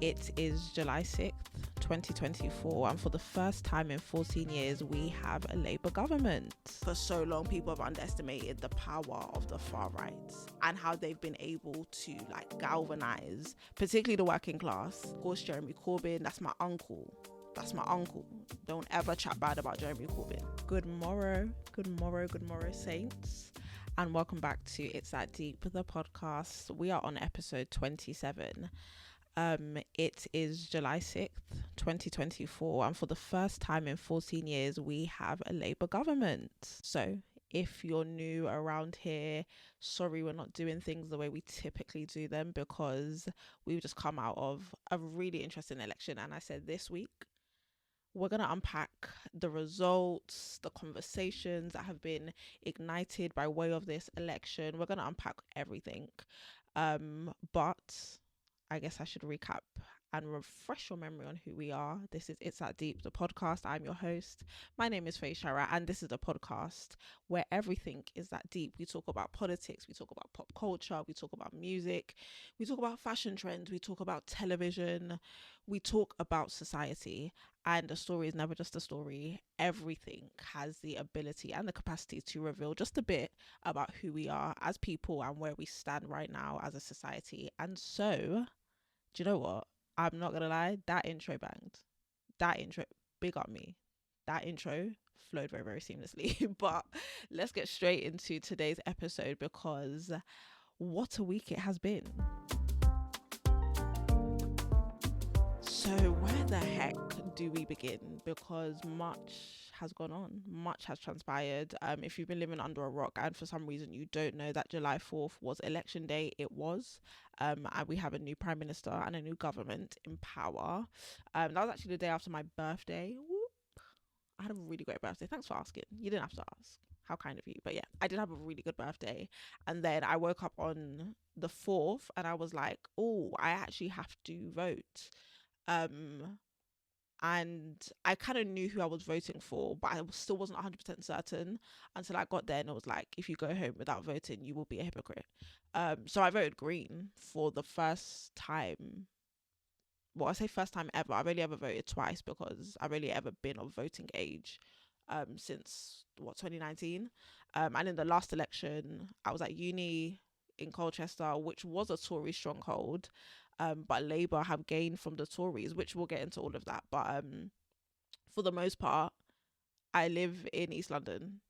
It is July 6th, 2024, and for the first time in 14 years, we have a Labour government. For so long, people have underestimated the power of the far right and how they've been able to galvanise, particularly the working class. Of course, Jeremy Corbyn, that's my uncle. Don't ever chat bad about Jeremy Corbyn. Good morrow, saints. And welcome back to It's That Deep, the podcast. We are on episode 27. It is July 6th, 2024, and for the first time in 14 years, we have a Labour government. So if you're new around here, sorry we're not doing things the way we typically do them because we've just come out of a really interesting election. And I said this week, we're going to unpack the results, the conversations that have been ignited by way of this election. We're going to unpack everything. But I guess I should recap and refresh your memory on who we are. This is It's That Deep, the podcast. I'm your host. My name is Hiatus, and this is a podcast where everything is that deep. We talk about politics, we talk about pop culture, we talk about music, we talk about fashion trends, we talk about television, we talk about society. And a story is never just a story. Everything has the ability and the capacity to reveal just a bit about who we are as people and where we stand right now as a society. And so, do you know what? I'm not going to lie, that intro banged. That intro, big up me. That intro flowed very, very seamlessly. But let's get straight into today's episode because what a week it has been. So where the heck do we begin? Because much has gone on, much has transpired. If you've been living under a rock and for some reason you don't know that July 4th was election day, it was. And we have a new prime minister and a new government in power. That was actually the day after my birthday. Whoop. I had a really great birthday. Thanks for asking. You didn't have to ask. How kind of you. But yeah, I did have a really good birthday. And then I woke up on the 4th and I was like, oh, I actually have to vote. And I kind of knew who I was voting for, but I still wasn't 100% certain until I got there and it was like, if you go home without voting, you will be a hypocrite. So I voted green for the first time. Well, I say first time ever. I've only ever voted twice because I've only ever been of voting age since 2019. And in the last election, I was at uni in Colchester, which was a Tory stronghold. But Labour have gained from the Tories, which we'll get into all of that. But for the most part, I live in East London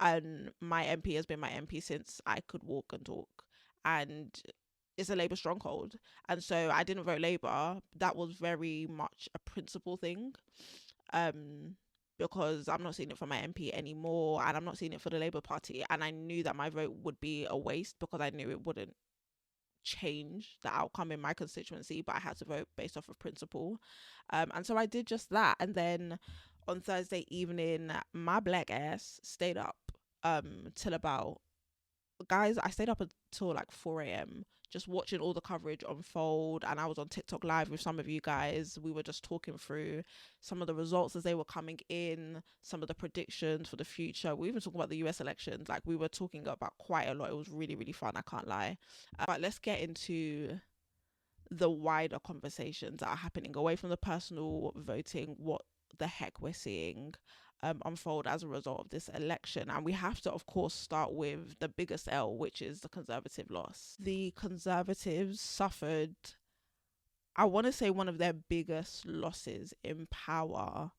and my MP has been my MP since I could walk and talk. And it's a Labour stronghold. And so I didn't vote Labour. That was very much a principle thing because I'm not seeing it for my MP anymore and I'm not seeing it for the Labour Party. And I knew that my vote would be a waste because I knew it wouldn't change the outcome in my constituency, but I had to vote based off of principle. And so I did just that. And then on Thursday evening, my black ass stayed up till about, guys, I stayed up until 4 a.m. just watching all the coverage unfold. And I was on TikTok live with some of you guys. We were just talking through some of the results as they were coming in, some of the predictions for the future. We even talked about the US elections. We were talking about quite a lot. It was really, really fun, I can't lie. But let's get into the wider conversations that are happening away from the personal voting, what the heck we're seeing unfold as a result of this election. And we have to, of course, start with the biggest L, which is the Conservative loss. The Conservatives suffered, I want to say, one of their biggest losses in power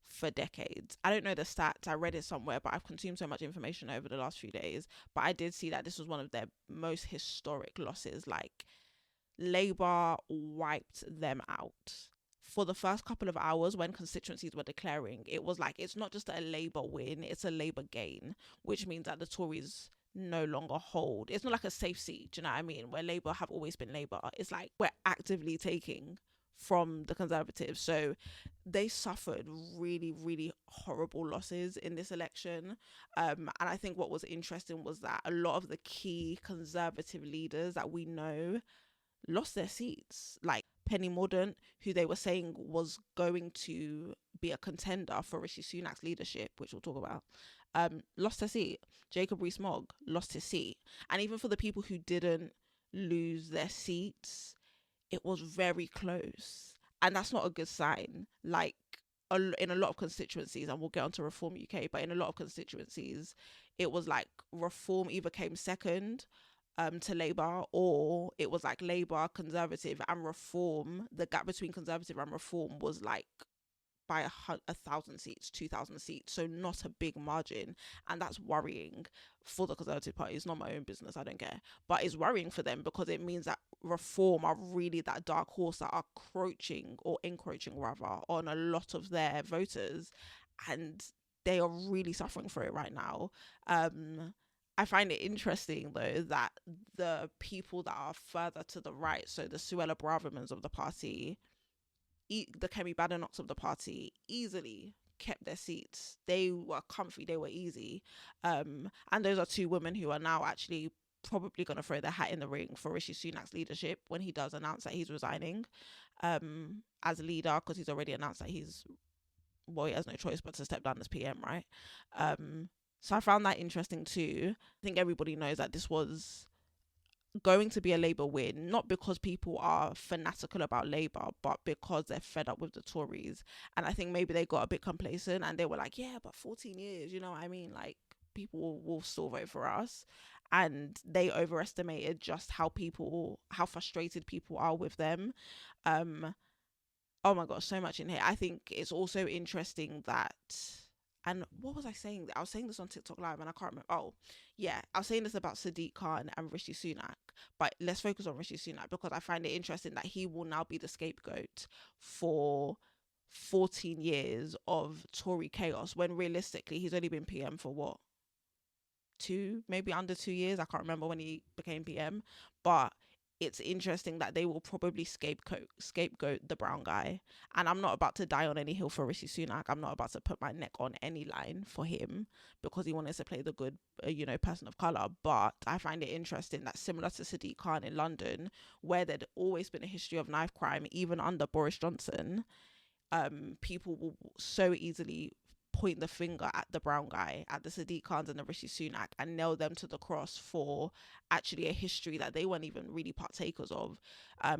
for decades. I don't know the stats, I read it somewhere, but I've consumed so much information over the last few days. But I did see that this was one of their most historic losses. Labour wiped them out. For the first couple of hours when constituencies were declaring, it was it's not just a Labour win, it's a Labour gain, which means that the Tories no longer hold. It's not like a safe seat, do you know what I mean? Where Labour have always been Labour. It's we're actively taking from the Conservatives. So they suffered really, really horrible losses in this election. And I think what was interesting was that a lot of the key Conservative leaders that we know lost their seats. Penny Mordaunt, who they were saying was going to be a contender for Rishi Sunak's leadership, which we'll talk about, lost her seat. Jacob Rees-Mogg lost his seat. And even for the people who didn't lose their seats, it was very close. And that's not a good sign. Like, in a lot of constituencies, and we'll get onto Reform UK, but in a lot of constituencies, it was like Reform either came second to Labour, or it was like Labour, Conservative, and Reform. The gap between Conservative and Reform was like by 1,000 seats, 2,000 seats, so not a big margin, and that's worrying for the Conservative Party. It's not my own business, I don't care, but it's worrying for them because it means that Reform are really that dark horse that are encroaching rather on a lot of their voters, and they are really suffering for it right now. I find it interesting though that the people that are further to the right, so the Suella Bravermans of the party, the Kemi Badenochs of the party, easily kept their seats. They were comfy, they were easy. And those are two women who are now actually probably going to throw their hat in the ring for Rishi Sunak's leadership when he does announce that he's resigning as leader, because he's already announced that he has no choice but to step down as PM, right? So I found that interesting too. I think everybody knows that this was going to be a Labour win, not because people are fanatical about Labour, but because they're fed up with the Tories. And I think maybe they got a bit complacent and they were like, yeah, but 14 years, you know what I mean? Like, people will still vote for us. And they overestimated just how frustrated people are with them. Oh my gosh, so much in here. I think it's also interesting that, and what was I saying? I was saying this on TikTok Live and I can't remember. Oh, yeah. I was saying this about Sadiq Khan and Rishi Sunak. But let's focus on Rishi Sunak because I find it interesting that he will now be the scapegoat for 14 years of Tory chaos when realistically he's only been PM for what? Maybe under 2 years. I can't remember when he became PM. But it's interesting that they will probably scapegoat the brown guy. And I'm not about to die on any hill for Rishi Sunak. I'm not about to put my neck on any line for him because he wanted to play the good, person of colour. But I find it interesting that similar to Sadiq Khan in London, where there'd always been a history of knife crime, even under Boris Johnson, people will so easily point the finger at the brown guy, at the Sadiq Khans and the Rishi Sunak, and nail them to the cross for actually a history that they weren't even really partakers of,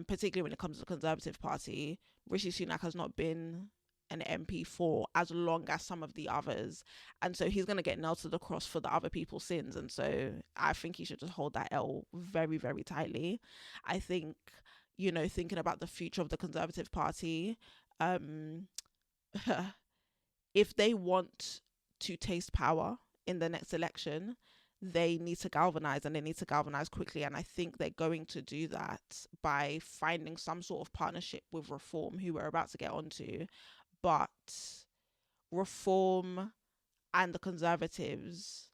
particularly when it comes to the Conservative Party. Rishi Sunak has not been an MP for as long as some of the others, and so he's going to get nailed to the cross for the other people's sins, and so I think he should just hold that L very, very tightly. I think, thinking about the future of the Conservative Party, if they want to taste power in the next election, they need to galvanize, and they need to galvanize quickly. And I think they're going to do that by finding some sort of partnership with Reform, who we're about to get onto. But Reform and the Conservatives,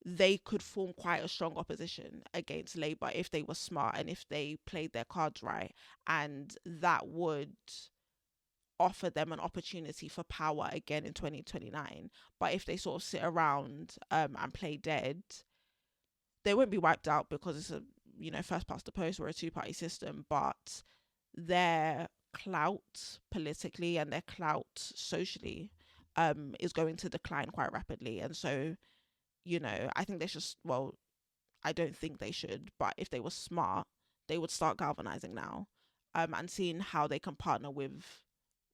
they could form quite a strong opposition against Labour if they were smart and if they played their cards right. And that would offer them an opportunity for power again in 2029. But if they sort of sit around and play dead, they won't be wiped out because it's a first past the post or a two-party system, but their clout politically and their clout socially is going to decline quite rapidly. And so I think they should, well, I don't think they should, but if they were smart, they would start galvanizing now and seeing how they can partner with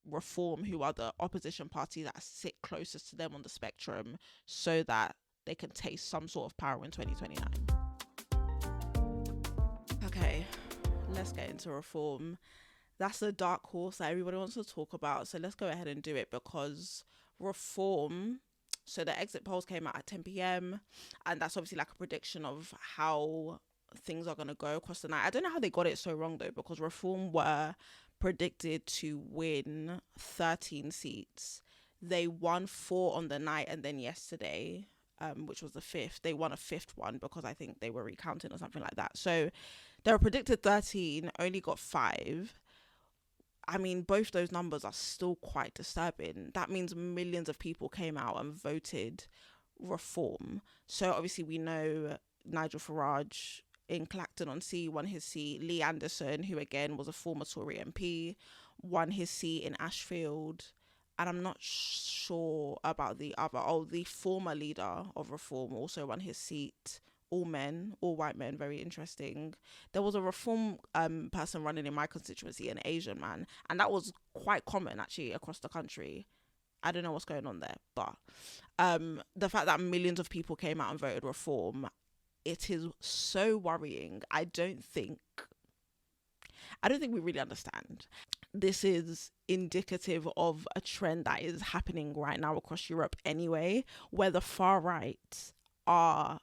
Reform, who are the opposition party that sit closest to them on the spectrum, so that they can taste some sort of power in 2029. Okay, let's get into Reform. That's a dark horse that everybody wants to talk about, so let's go ahead and do it, because Reform, so the exit polls came out at 10 p.m. and that's obviously like a prediction of how things are going to go across the night. I don't know how they got it so wrong though, because Reform were predicted to win 13 seats. They won 4 on the night, and then yesterday, which was the 5th, they won a 5th one because I think they were recounting or something like that. So they were predicted 13, only got 5. I mean, both those numbers are still quite disturbing. That means millions of people came out and voted Reform. So obviously we know Nigel Farage in Clacton-on-Sea won his seat. Lee Anderson, who again was a former Tory MP, won his seat in Ashfield. And I'm not sure about the other. Oh, the former leader of Reform also won his seat all men, all white men, very interesting. There was a reform person running in my constituency, an Asian man, and that was quite common actually across the country. I don't know what's going on there, but the fact that millions of people came out and voted reform, it is so worrying. I don't think we really understand. This is indicative of a trend that is happening right now across Europe anyway, where the far right are,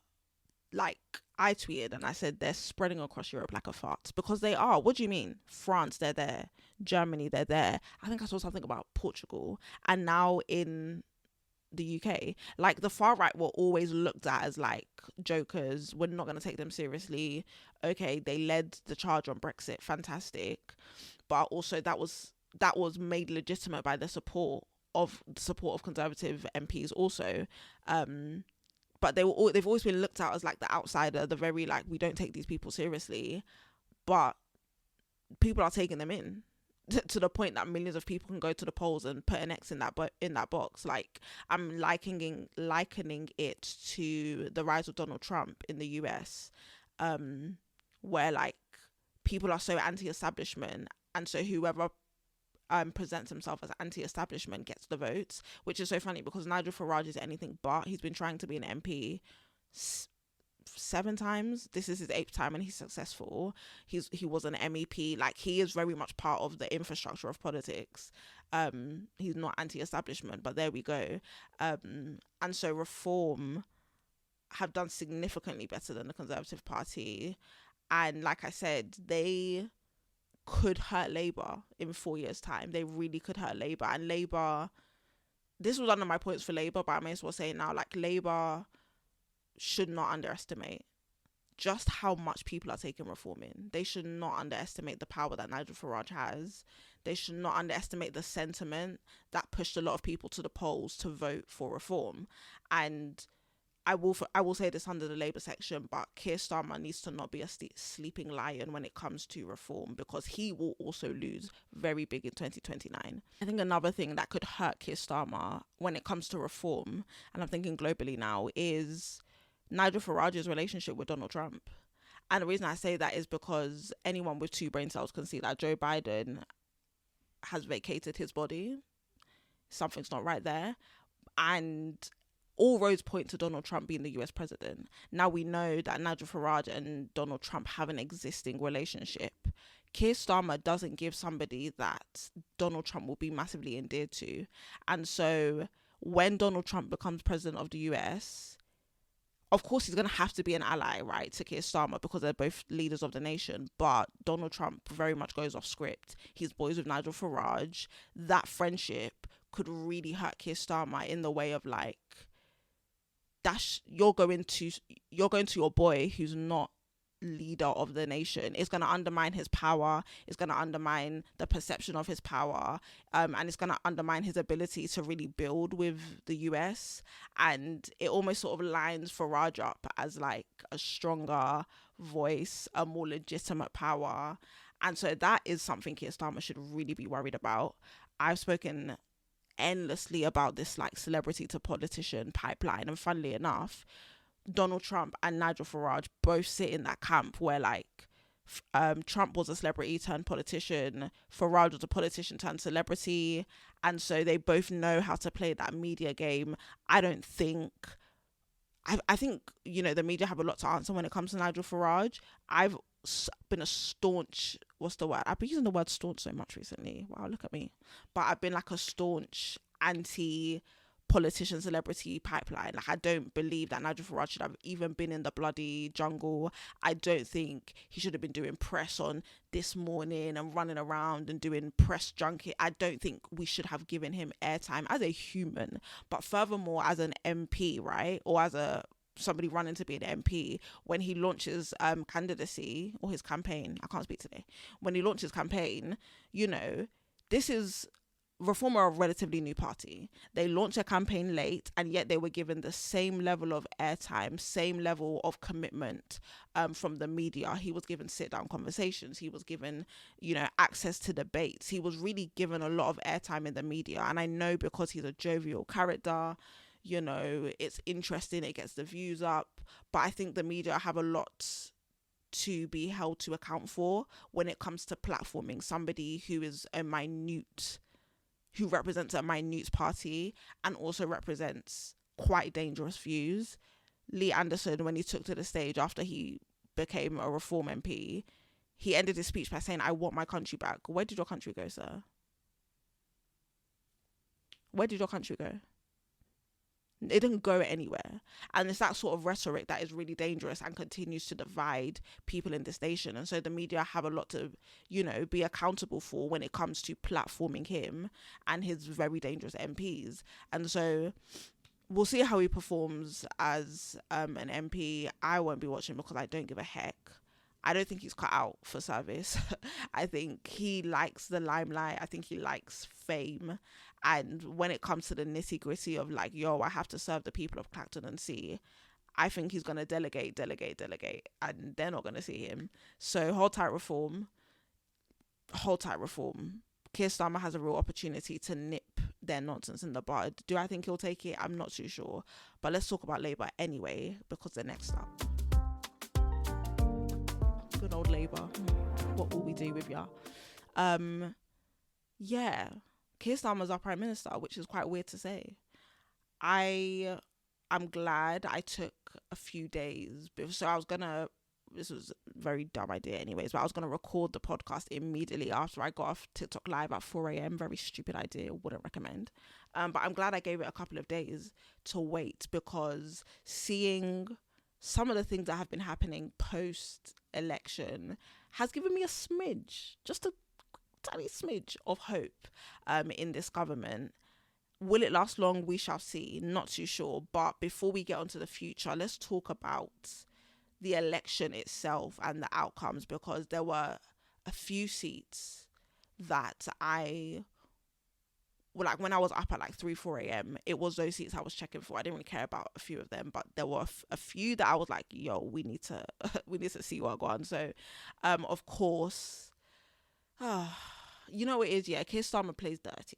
like, I tweeted and I said they're spreading across Europe like a fart, because they are. What do you mean? France, they're there. Germany, they're there. I think I saw something about Portugal, and now in the UK, like, the far right were always looked at as like jokers. We're not going to take them seriously. Okay, they led the charge on Brexit, fantastic, but also that was made legitimate by the support of conservative MPs also. But they've always been looked at as like the outsider, the very, like, we don't take these people seriously, but people are taking them in to the point that millions of people can go to the polls and put an X in that box. Like, I'm likening it to the rise of Donald Trump in the US, where, like, people are so anti-establishment, and so whoever presents himself as anti-establishment gets the votes, which is so funny because Nigel Farage is anything but. He's been trying to be an MP 7 times. This is his 8th time and he's successful. He was an MEP. Like, he is very much part of the infrastructure of politics. He's not anti-establishment, but there we go. And so Reform have done significantly better than the Conservative Party, and like I said, they could hurt Labour in 4 years' time. They really could hurt Labour. And Labour, this was one of my points for Labour, but I may as well say it now, like, Labour should not underestimate just how much people are taking Reform in. They should not underestimate the power that Nigel Farage has. They should not underestimate the sentiment that pushed a lot of people to the polls to vote for Reform. And I will say this under the Labour section, but Keir Starmer needs to not be a sleeping lion when it comes to Reform, because he will also lose very big in 2029. I think another thing that could hurt Keir Starmer when it comes to Reform, and I'm thinking globally now, is Nigel Farage's relationship with Donald Trump. And the reason I say that is because anyone with 2 brain cells can see that Joe Biden has vacated his body. Something's not right there. And all roads point to Donald Trump being the US president. Now we know that Nigel Farage and Donald Trump have an existing relationship. Keir Starmer doesn't give somebody that Donald Trump will be massively endeared to. And so when Donald Trump becomes president of the US, of course he's going to have to be an ally, right, to Keir Starmer, because they're both leaders of the nation. But Donald Trump very much goes off script. He's boys with Nigel Farage. That friendship could really hurt Keir Starmer in the way of, like, you're going to your boy who's not leader of the nation. It's going to undermine his power. It's going to undermine the perception of his power, and it's going to undermine his ability to really build with the US. And it almost sort of lines Farage up as, like, a stronger voice, a more legitimate power. And so that is something Keir Starmer should really be worried about. I've spoken endlessly about this, like, celebrity to politician pipeline, and funnily enough, Donald Trump and Nigel Farage both sit in that camp where, like, Trump was a celebrity turned politician, Farage was a politician turned celebrity, and so they both know how to play that media game. I think, you know, the media have a lot to answer when it comes to Nigel Farage. I've been a staunch, I've been using the word staunch so much recently, wow, look at me, but I've been like a staunch anti-politician celebrity pipeline. Like, I don't believe that Nigel Farage should have even been in the bloody jungle. I don't think he should have been doing press on This Morning and running around and doing press junket. I don't think we should have given him airtime as a human, but furthermore as an MP, right, or as somebody running to be an MP. When he launches candidacy, or his campaign, I can't speak today, when he launches campaign, you know, this is Reform are a relatively new party. They launched a campaign late, and yet they were given the same level of airtime, same level of commitment from the media. He was given sit-down conversations. He was given, you know, access to debates. He was really given a lot of airtime in the media. And I know because he's a jovial character, you know, it's interesting, it gets the views up. but I think the media have a lot to be held to account for when it comes to platforming somebody who is who represents a minute party and also represents quite dangerous views. Lee Anderson, when he took to the stage after he became a Reform MP, he ended his speech by saying, "I want my country back." Where did your country go, sir? Where did your country go? It didn't go anywhere. And it's that sort of rhetoric that is really dangerous and continues to divide people in this nation. And so the media have a lot to, be accountable for when it comes to platforming him and his very dangerous MPs. And so we'll see how he performs as an MP. I won't be watching because I don't give a heck. I don't think he's cut out for service. I think he likes the limelight. I think he likes fame. And when it comes to the nitty gritty of like, I have to serve the people of Clacton and Sea, I think he's going to delegate, and they're not going to see him. So hold tight, Reform. Keir Starmer has a real opportunity to nip their nonsense in the bud. Do I think he'll take it? I'm not too sure. But let's talk about Labour anyway, because they're next up. Good old Labour. What will we do with ya? Keir Starmer's our Prime Minister, which is quite weird to say. I'm glad I took a few days. So this was a very dumb idea anyways, but I was going to record the podcast immediately after I got off TikTok live at 4 a.m. Very stupid idea, wouldn't recommend. But I'm glad I gave it a couple of days to wait, because seeing some of the things that have been happening post-election has given me a smidge, just a tiny smidge of hope in this government. Will it last long? We shall see. Not too sure. But before we get onto the future, let's talk about the election itself and the outcomes, because there were a few seats that when I was up at 3-4 a.m, it was those seats I was checking for. I didn't really care about a few of them, but there were a few that I was like, we need to see what going on. So of course, you know what it is, Keir Starmer plays dirty.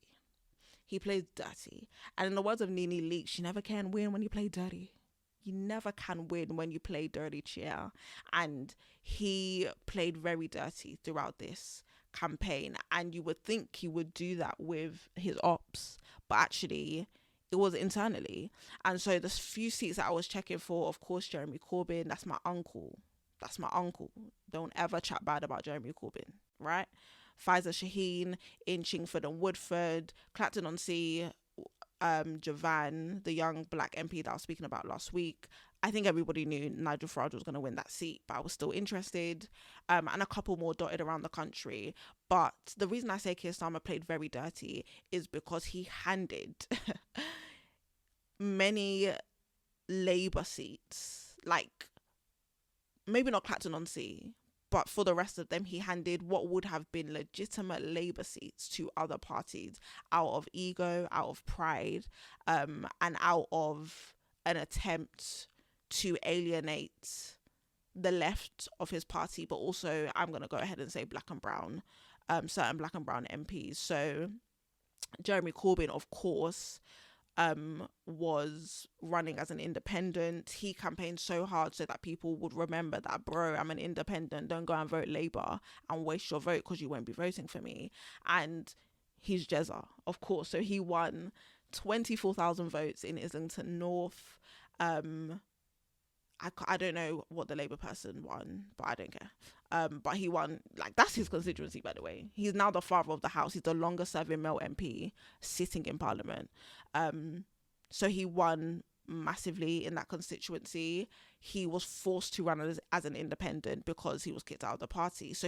He plays dirty. And in the words of Nene Leakes, you never can win when you play dirty. You never can win when you play dirty, cheer. And he played very dirty throughout this campaign. And you would think he would do that with his ops, but actually it was internally. And so the few seats that I was checking for, of course, Jeremy Corbyn, that's my uncle. Don't ever chat bad about Jeremy Corbyn, right? Faisal Shaheen in Chingford and Woodford, Clacton-on-Sea, Javan, the young black MP that I was speaking about last week. I think everybody knew Nigel Farage was going to win that seat, but I was still interested. And a couple more dotted around the country. But the reason I say Keir Starmer played very dirty is because he handed many Labour seats, maybe not Clacton-on-Sea, but for the rest of them, he handed what would have been legitimate Labour seats to other parties out of ego, out of pride, and out of an attempt to alienate the left of his party, but also, I'm going to go ahead and say black and brown, certain black and brown MPs. So Jeremy Corbyn, of course, was running as an independent. He campaigned so hard so that people would remember that, bro, I'm an independent, don't go and vote Labour and waste your vote because you won't be voting for me. And he's Jezza, of course. So he won 24,000 votes in Islington North. I don't know what the Labour person won, but I don't care. But he won, that's his constituency, by the way. He's now the father of the house. He's the longest serving male MP sitting in Parliament. So he won massively in that constituency. He was forced to run as an independent because he was kicked out of the party. So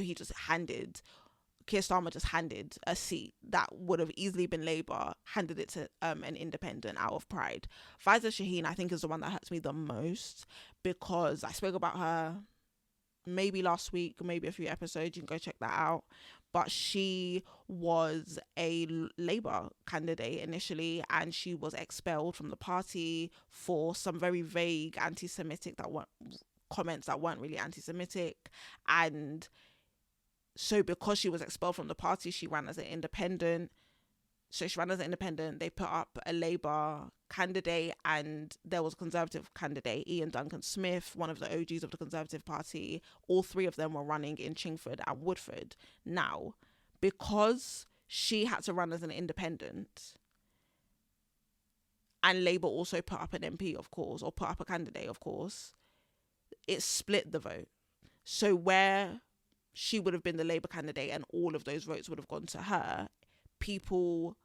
Keir Starmer just handed a seat that would have easily been Labour, handed it to an independent out of pride. Faisal Shaheen, I think, is the one that hurts me the most, because I spoke about her maybe last week, maybe a few episodes. You can go check that out. But she was a Labour candidate initially, and she was expelled from the party for some very vague anti-Semitic comments that weren't really anti-Semitic. And so because she was expelled from the party, she ran as an independent. So she ran as an independent. They put up a Labour candidate and there was a Conservative candidate, Ian Duncan Smith, one of the OGs of the Conservative Party. All three of them were running in Chingford and Woodford. Now, because she had to run as an independent and Labour also put up an MP, of course, or put up a candidate, of course, it split the vote. So where she would have been the Labour candidate and all of those votes would have gone to her, people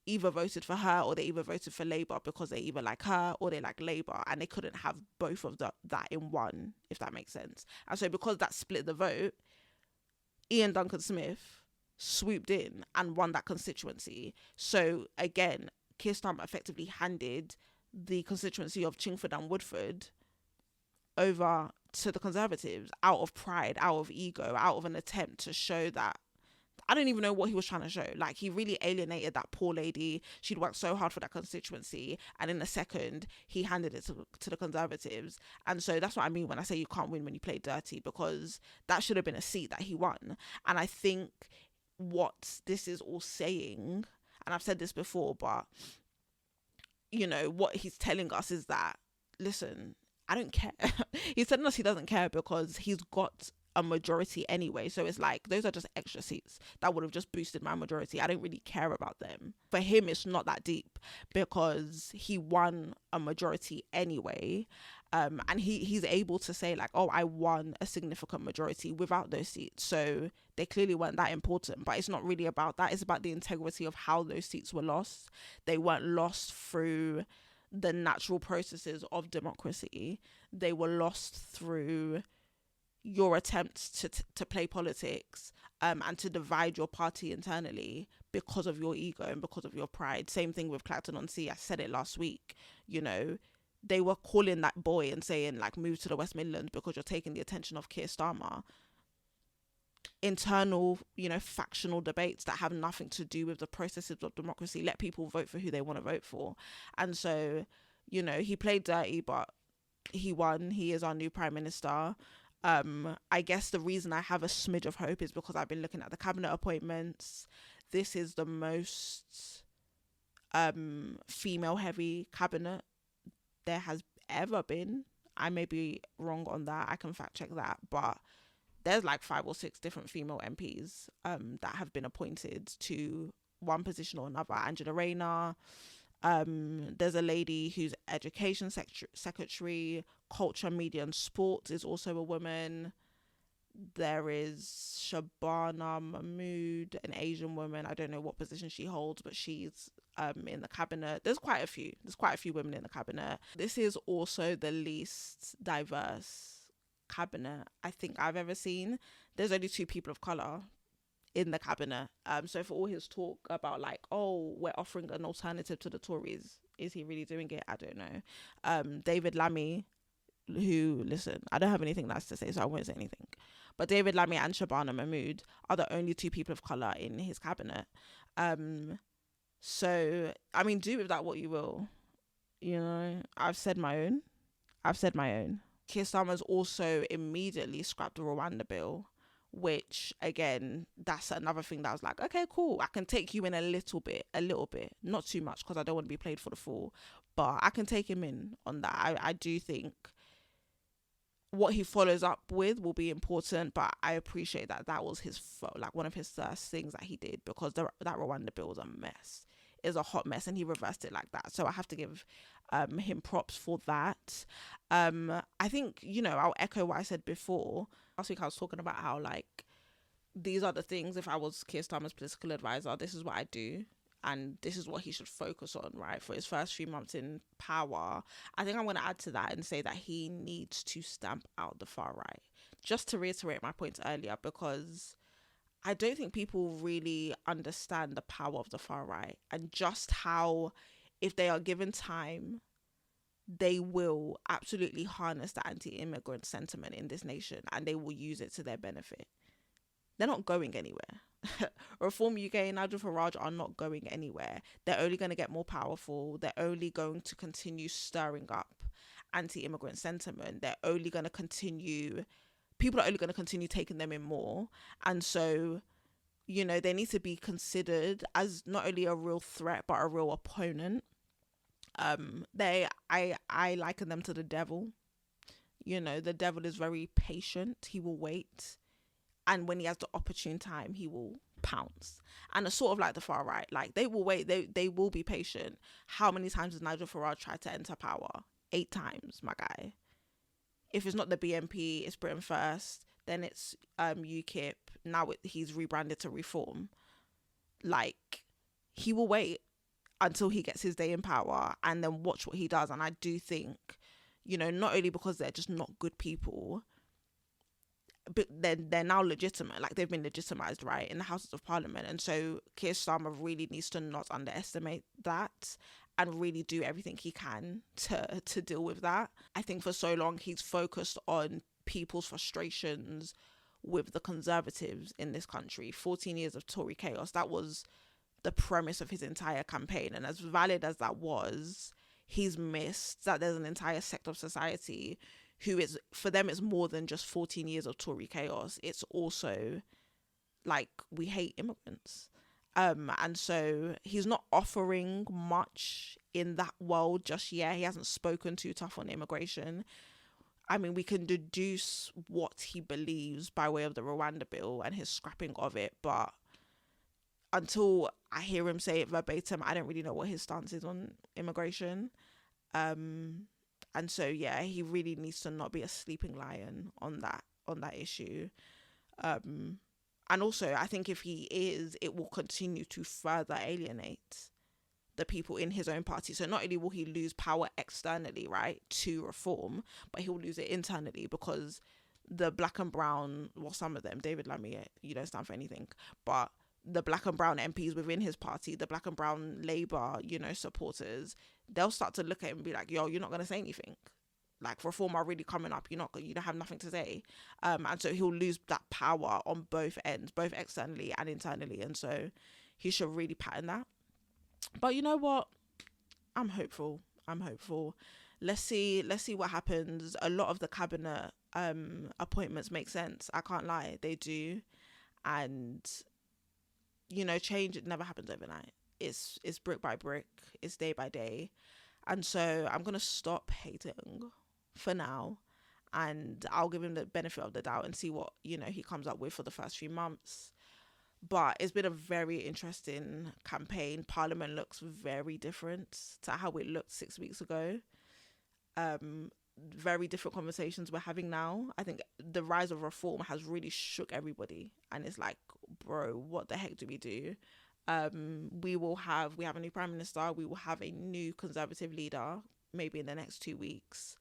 either voted for her or they either voted for Labour because they either like her or they like Labour, and they couldn't have both of that in one, if that makes sense. And so because that split the vote, Ian Duncan Smith swooped in and won that constituency. So again, Keir Starmer effectively handed the constituency of Chingford and Woodford over to the Conservatives out of pride, out of ego, out of an attempt to show that, I don't even know what he was trying to show. Like, he really alienated that poor lady. She'd worked so hard for that constituency, and in a second he handed it to the Conservatives. And so that's what I mean when I say you can't win when you play dirty, because that should have been a seat that he won. And I think what this is all saying, and I've said this before, but you know what he's telling us is that, listen, I don't care. He's telling us he doesn't care because he's got a majority anyway. So it's like, those are just extra seats that would have just boosted my majority. I don't really care about them. For him, it's not that deep because he won a majority anyway. And he's able to say like, oh, I won a significant majority without those seats. So they clearly weren't that important, but it's not really about that. It's about the integrity of how those seats were lost. They weren't lost through the natural processes of democracy. They were lost through your attempts to play politics and to divide your party internally because of your ego and because of your pride. Same thing with Clacton-on-Sea. I said it last week. You know, they were calling that boy and saying like, move to the West Midlands because you're taking the attention of Keir Starmer. Internal, you know, factional debates that have nothing to do with the processes of democracy. Let people vote for who they want to vote for. And so, you know, he played dirty, but he won. He is our new Prime Minister. I guess the reason I have a smidge of hope is because I've been looking at the cabinet appointments. This is the most female heavy cabinet there has ever been. I may be wrong on that. I can fact check that, but there's like 5 or 6 different female MPs that have been appointed to one position or another. Angela Rayner. There's a lady who's education secretary. Culture, media and sports is also a woman. There is Shabana Mahmood, an Asian woman. I don't know what position she holds, but she's in the cabinet. There's quite a few women in the cabinet. This is also the least diverse cabinet I think I've ever seen. There's only 2 people of colour in the cabinet. So for all his talk about like, oh, we're offering an alternative to the Tories, is he really doing it? I don't know. David Lammy, who, listen, I don't have anything nice to say, so I won't say anything. But David Lammy and Shabana Mahmood are the only 2 people of colour in his cabinet. So, I mean, do with that what you will. You know, I've said my own. Keir Starmer's also immediately scrapped the Rwanda bill, which, again, that's another thing that I was like, okay, cool. I can take you in a little bit, not too much, because I don't want to be played for the fool, but I can take him in on that. I do think what he follows up with will be important, but I appreciate that was his like one of his first things that he did, because that Rwanda bill was a mess. It was a hot mess, and he reversed it like that. So I have to give him props for that. I think, you know, I'll echo what I said before. Last week I was talking about how like these are the things, if I was Keir Starmer's political advisor, this is what I do. And this is what he should focus on, right? For his first few months in power. I think I'm going to add to that and say that he needs to stamp out the far right. Just to reiterate my points earlier, because I don't think people really understand the power of the far right and just how, if they are given time, they will absolutely harness the anti-immigrant sentiment in this nation and they will use it to their benefit. They're not going anywhere. Reform UK and Nigel Farage are not going anywhere. They're only going to get more powerful. They're only going to continue stirring up anti-immigrant sentiment. People are only going to continue taking them in more. And so you know, they need to be considered as not only a real threat but a real opponent. I liken them to the devil. You know, the devil is very patient. He will wait, and when he has the opportune time, he will pounce. And it's sort of like the far right. Like, they will wait. They will be patient. How many times has Nigel Farage tried to enter power? 8 times, my guy. If it's not the BNP, it's Britain First. Then it's UKIP. Now he's rebranded to Reform. Like, he will wait until he gets his day in power and then watch what he does. And I do think, you know, not only because they're just not good people, but they're now legitimate. Like, they've been legitimized, right, in the Houses of Parliament. And so Keir Starmer really needs to not underestimate that and really do everything he can to deal with that. I think for so long he's focused on people's frustrations with the Conservatives in this country. 14 years of Tory chaos, that was the premise of his entire campaign. And as valid as that was, he's missed that there's an entire sector of society who is, for them, it's more than just 14 years of Tory chaos. It's also like, we hate immigrants. And so he's not offering much in that world just yet. He hasn't spoken too tough on immigration. I mean, we can deduce what he believes by way of the Rwanda bill and his scrapping of it, but until I hear him say it verbatim, I don't really know what his stance is on immigration. And so, yeah, he really needs to not be a sleeping lion on that issue. And also, I think if he is, it will continue to further alienate the people in his own party. So not only will he lose power externally, right, to Reform, but he will lose it internally, because the black and brown, well, some of them, David Lammy, you don't stand for anything, but the black and brown MPs within his party, the black and brown Labour, you know, supporters, they'll start to look at him and be like, yo, you're not going to say anything. Like, Reform are really coming up. You don't have nothing to say. And so he'll lose that power on both ends, both externally and internally. And so he should really pattern that. But you know what? I'm hopeful. Let's see what happens. A lot of the cabinet appointments make sense. I can't lie. They do. And, you know, change, it never happens overnight. It's brick by brick. It's day by day. And so I'm going to stop hating for now, and I'll give him the benefit of the doubt and see what, you know, he comes up with for the first few months. But it's been a very interesting campaign. Parliament looks very different to how it looked 6 weeks ago. Very different conversations we're having now. I think the rise of Reform has really shook everybody, and it's like, bro, what the heck do we do? We have a new Prime Minister. We will have a new Conservative leader maybe in the next 2 weeks.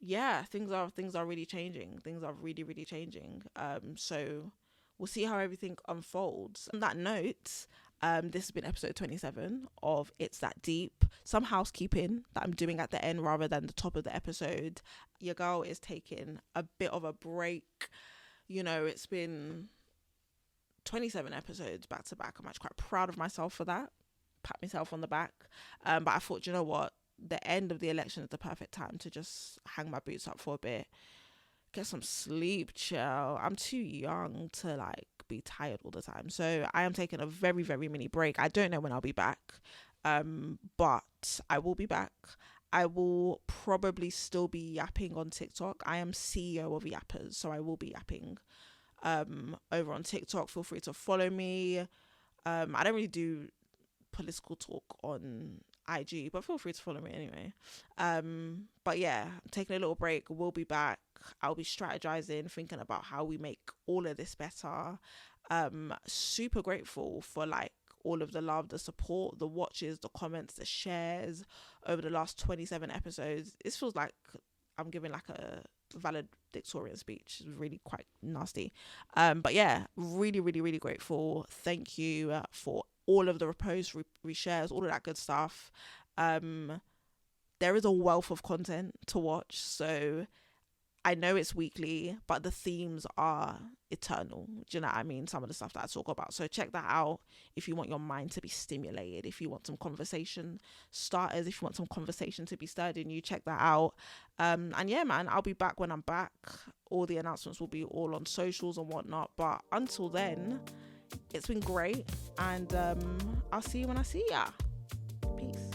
Yeah, things are really changing. Things are really, really changing. So we'll see how everything unfolds. On that note, this has been episode 27 of It's That Deep. Some housekeeping that I'm doing at the end rather than the top of the episode. Your girl is taking a bit of a break. You know, it's been 27 episodes back to back. I'm actually quite proud of myself for that. Pat myself on the back. But I thought, you know what? The end of the election is the perfect time to just hang my boots up for a bit. Get some sleep, chill. I'm too young to like be tired all the time. So I am taking a very, very mini break. I don't know when I'll be back. But I will be back. I will probably still be yapping on TikTok. I am CEO of Yappers, so I will be yapping over on TikTok. Feel free to follow me. I don't really do political talk on IG, but feel free to follow me anyway. But yeah, I'm taking a little break. We'll be back. I'll be strategizing, thinking about how we make all of this better. Super grateful for like all of the love, the support, the watches, the comments, the shares over the last 27 episodes. This feels like I'm giving like a valedictorian speech. It's really quite nasty. But yeah, really, really, really grateful. Thank you for all of the reposts, reshares, all of that good stuff. There is a wealth of content to watch, so I know it's weekly, but the themes are eternal. Do you know what I mean? Some of the stuff that I talk about. So check that out if you want your mind to be stimulated, if you want some conversation starters, if you want some conversation to be stirred in you, check that out. And yeah, man, I'll be back when I'm back. all the announcements will be all on socials and whatnot. But until then, it's been great, and I'll see you when I see ya. Peace.